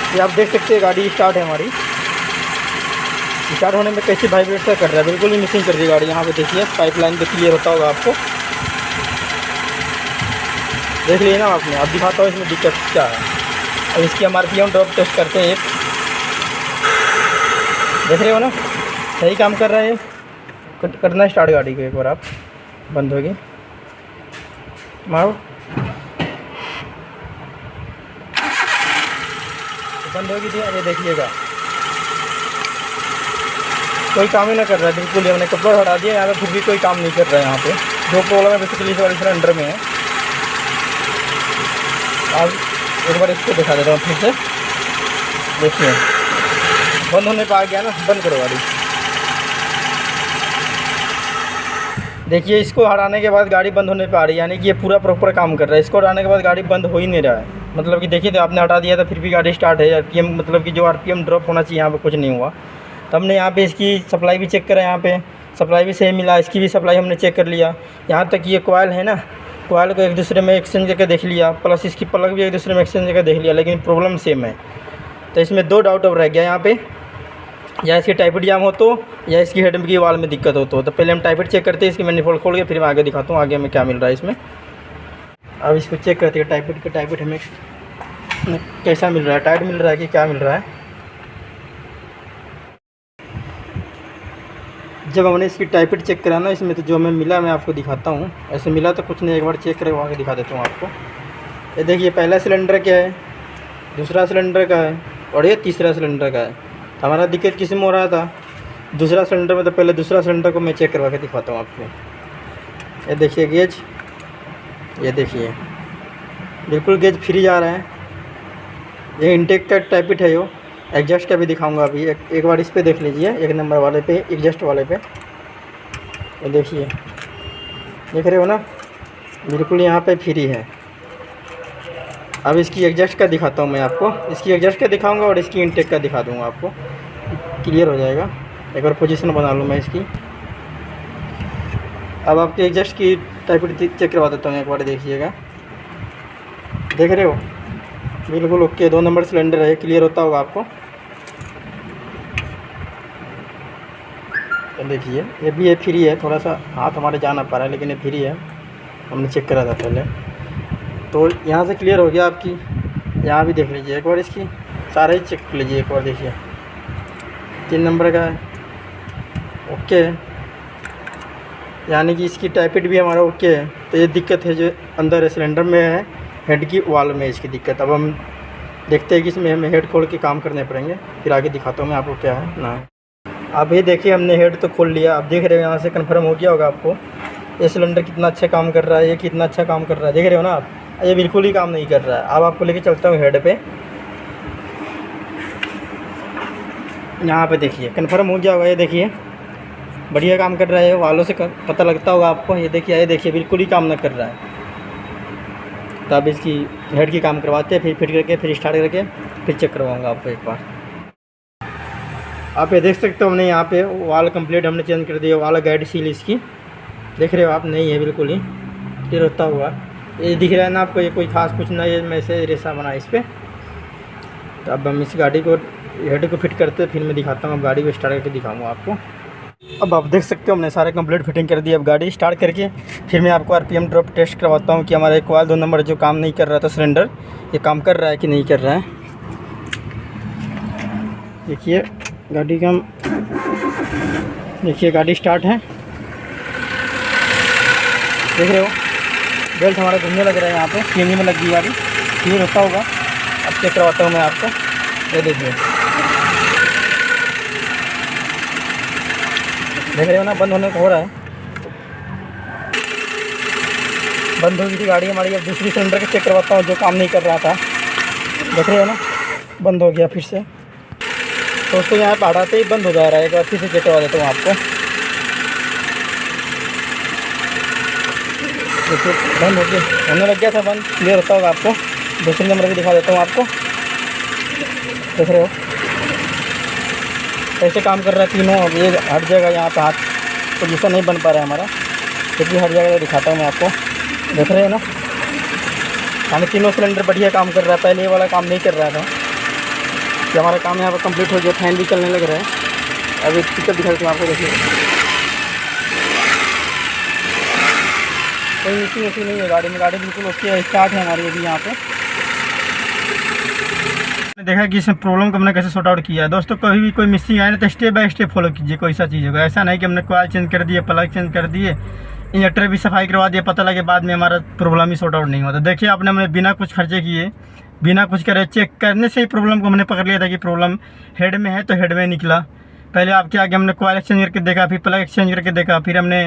ये आप देख सकते हैं गाड़ी स्टार्ट है हमारी। स्टार्ट होने में कैसे वाइब्रेट सा कर रहा है, बिल्कुल ही मिसिंग कर रही है गाड़ी। यहाँ पे देखिए पाइपलाइन पे क्लियर होता होगा आपको, देख लिए ना आपने। अब दिखाता हूँ इसमें दिक्कत क्या है। अब इसकी हम RPM ड्रॉप टेस्ट करते हैं एक, देख रहे हो ना सही काम कर रहा है। करना स्टार्ट गाड़ी को एक बार आप, बंद होगी मारो, बंद होगी थी। ये देखिएगा कोई काम ही ना कर रहा है बिल्कुल ही। हमने कपड़ा हटा दिया यहाँ पे, फिर भी कोई काम नहीं कर रहा है। यहाँ पे जो प्रॉब्लम है बेसिकली इस वाले सिलेंडर में है। अब एक बार इसको दिखा देता हूँ फिर से, देखिए बंद होने पर आ गया ना। बंद करो गाड़ी, देखिए इसको हटाने के बाद गाड़ी बंद होने पे आ रही है, यानी कि ये पूरा प्रॉपर काम कर रहा है। इसको हटाने के बाद गाड़ी बंद हो ही नहीं रहा है, मतलब कि देखिए तो आपने हटा दिया था फिर भी गाड़ी स्टार्ट है। RPM मतलब कि जो RPM ड्रॉप होना चाहिए यहाँ पे कुछ नहीं हुआ। तो हमने यहाँ पे इसकी सप्लाई भी चेक करा, यहाँ पे सप्लाई भी सही मिला, इसकी भी सप्लाई हमने चेक कर लिया। यहाँ तक ये कॉइल है ना, कॉइल को एक दूसरे में एक्सचेंज करके देख लिया, प्लस इसकी प्लग भी एक दूसरे में एक्सचेंज करके देख लिया, लेकिन प्रॉब्लम सेम है। तो इसमें 2 डाउट अब रह गया यहाँ पे, या इसकी टाइपिट जाम हो तो, या इसकी हेड की वाल में दिक्कत हो तो पहले हम टाइपिट चेक करते हैं इसकी मैनिफोल्ड खोल के, फिर मैं आगे दिखाता हूँ आगे हमें क्या मिल रहा है इसमें। अब इसको चेक करते हैं टाइपिट के, टाइपिट हमें कैसा मिल रहा है, टाइट मिल रहा है कि क्या मिल रहा है। जब हमने इसकी टाइपिट चेक करा ना इसमें, तो जो हमें मिला मैं आपको दिखाता हूँ। ऐसे मिला तो कुछ नहीं, एक बार चेक करके आगे दिखा देता हूँ आपको। ये देखिए पहला सिलेंडर क्या है, दूसरा सिलेंडर का है, और ये तीसरा सिलेंडर का है। हमारा दिक्कत किस में हो रहा था, दूसरा सिलेंडर में। तो पहले दूसरा सिलेंडर को मैं चेक करवा के दिखाता हूँ आपको। ये देखिए गेज, ये देखिए बिल्कुल गेज फ्री जा रहा है। ये इंटेक का टाइपिट है। यो एग्जॉस्ट का भी दिखाऊंगा अभी, एक बार इस पे देख लीजिए, 1 नंबर वाले पे, एग्जॉस्ट वाले पे। ये देखिए, देख रहे हो ना, बिल्कुल यहाँ पे फ्री है। अब इसकी एग्जॉस्ट का दिखाता हूँ मैं आपको, इसकी एग्जॉस्ट का दिखाऊंगा और इसकी इंटेक का दिखा दूँगा आपको, क्लियर हो जाएगा। एक बार पोजीशन बना लूँ मैं इसकी। अब आपके एग्जॉस्ट की टाइपिट चेक करवा देता हूँ, एक बार देखिएगा। देख रहे हो बिल्कुल ओके, 2 नंबर सिलेंडर है, क्लियर होता होगा आपको। तो देखिए ये भी है, फ्री है। थोड़ा सा हाथ हमारे जा ना पा रहा है, लेकिन ये फ्री है, हमने चेक करा था पहले। तो यहाँ से क्लियर हो गया आपकी। यहाँ भी देख लीजिए एक बार, इसकी सारे ही चेक कर लीजिए एक बार, देखिए 3 नंबर का है, ओके। यानी कि इसकी टाइपिट भी हमारा ओके है। तो ये दिक्कत है जो अंदर सिलेंडर में है, हेड की वाल में इसकी दिक्कत। अब हम देखते हैं कि इसमें हमें हेड खोल के काम करने पड़ेंगे, फिर आगे दिखाता हूँ मैं आपको क्या है ना है। अब ये देखिए हमने हेड तो खोल लिया। अब देख रहे हो यहाँ से कन्फर्म हो गया होगा आपको, ये सिलेंडर कितना अच्छा काम कर रहा है, ये कितना अच्छा काम कर रहा है, देख रहे हो ना आप। ये बिल्कुल ही काम नहीं कर रहा है। अब आपको लेके चलता हूँ हेड पे, यहाँ पे देखिए कन्फर्म हो गया होगा। ये देखिए बढ़िया काम कर रहा है, वालों से पता लगता होगा आपको। ये देखिए बिल्कुल ही काम ना कर रहा है। तो अब इसकी हेड की काम करवाते हैं, फिर फिट करके, फिर स्टार्ट करके, फिर चेक करवाऊँगा आपको एक बार। आप ये देख सकते हो हमने यहाँ पे वाल कंप्लीट हमने चेंज कर दिया, वाल गाइड सील इसकी, देख रहे हो आप, नहीं है बिल्कुल ही क्लियर होता हुआ। ये दिख रहा है ना आपको, ये कोई खास कुछ नहीं है, मैं से रेसा बना इस पर। तो अब हम इस गाड़ी को हेड को फिट करते हैं, फिर मैं दिखाता हूँ। अब गाड़ी को स्टार्ट करके दिखाऊँगा आपको। अब आप देख सकते हो हमने सारे कंप्लीट फिटिंग कर दी। अब गाड़ी स्टार्ट करके फिर मैं आपको RPM ड्रॉप टेस्ट करवाता हूँ कि हमारा एक कॉइल 2 नंबर जो काम नहीं कर रहा था सिलेंडर, ये काम कर रहा है कि नहीं कर रहा है। देखिए गाड़ी का, देखिए गाड़ी स्टार्ट है, देख रहे हो बेल्ट हमारा घूमने लग रहा है। यहाँ पे सीएनजी में लग गई गाड़ी, क्लियर होता होगा। अब चेक करवाता हूँ मैं आपको, ये देखिए देख रहे हो ना, बंद होने को हो रहा है। बंद हो गई थी गाड़ी हमारी। अब दूसरी सिलेंडर का चेक करवाता हूँ जो काम नहीं कर रहा था, देख रहे हो ना, बंद हो गया फिर से। तो उसको यहाँ पर हटाते ही बंद हो जा रहा है। एक बार फिर से चेक करवा देता हूँ आपको, देखिए बंद हो गया, होने लग गया था बंद, क्लियर होता होगा आपको। दूसरे नंबर भी दिखा देता हूँ आपको, देख रहे हो कैसे काम कर रहा है तीनों। अब ये हट जाएगा, यहाँ पे हाथ पोजीशन नहीं बन पा रहा है हमारा, फिर भी हट जाएगा। दिखाता हूँ मैं आपको, देख रहे हो ना, हमें तीनों सिलेंडर बढ़िया काम कर रहा है। पहले ये वाला काम नहीं कर रहा था, कि हमारा काम यहाँ पर कंप्लीट हो गया, फैन भी चलने लग रहा है। अभी पिकअप दिखा देता हूँ आपको, देखिए कोई मिसिंग वैसी नहीं है गाड़ी में, गाड़ी बिल्कुल ओके है, स्टार्ट है हमारी अभी यहाँ पे। देखा कि इसमें प्रॉब्लम को हमने कैसे सॉर्ट आउट किया है। दोस्तों कभी भी कोई मिसिंग आए ना तो स्टेप बाय स्टेप फॉलो कीजिए, कोई सा चीज़ होगा। ऐसा नहीं कि हमने कॉइल चेंज कर दिए, प्लग चेंज कर दिए, इंजेक्टर भी सफाई करवा दिया, पता लगे बाद में हमारा प्रॉब्लम ही सॉर्ट आउट नहीं होता। देखिए आपने हमने बिना कुछ खर्चे किए, बिना कुछ करे, चेक करने से ही प्रॉब्लम को हमने पकड़ लिया था कि प्रॉब्लम हेड में है, तो हेड में निकला। पहले आपके आगे हमने कॉइल एक्सचेंज करके देखा, फिर प्लग एक्सचेंज करके देखा, फिर हमने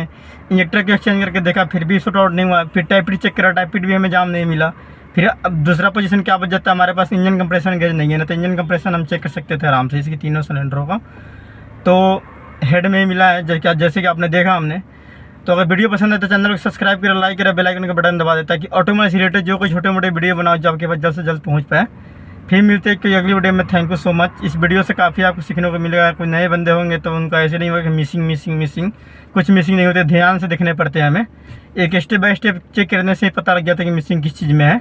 इंजेक्टर के एक्सचेंज करके देखा, फिर भी सॉर्ट आउट नहीं हुआ। फिर टाइप टी चेक करा, टाइप टी भी हमें जाम नहीं मिला। फिर अब दूसरा पोजीशन क्या बच जाता है, हमारे पास इंजन कंप्रेशन गेज नहीं है ना, तो इंजन कंप्रेशन हम चेक कर सकते थे आराम से इसकी तीनों सिलेंडरों का। तो हेड में ही मिला है जैसे कि आपने देखा हमने। तो अगर वीडियो पसंद है तो चैनल को सब्सक्राइब करें, लाइक करें, बेल आइकन का बटन दबा देता है कि ऑटोमोबाइल से रिलेटेड जो कोई छोटे मोटे वीडियो बनाओ जो आपके पास जल्द से जल्द पहुँच पाए। फिर मिलते हैं कोई अगली वीडियो में। Thank you so much. इस वीडियो से काफ़ी आपको सीखने को मिलेगा। कोई नए बंदे होंगे तो उनका ऐसे नहीं होगा कि मिसिंग कुछ मिसिंग नहीं होते, ध्यान से देखने पड़ते हैं हमें। एक स्टेप बाय स्टेप चेक करने से ही पता लग जाता है कि मिसिंग किस चीज़ में है।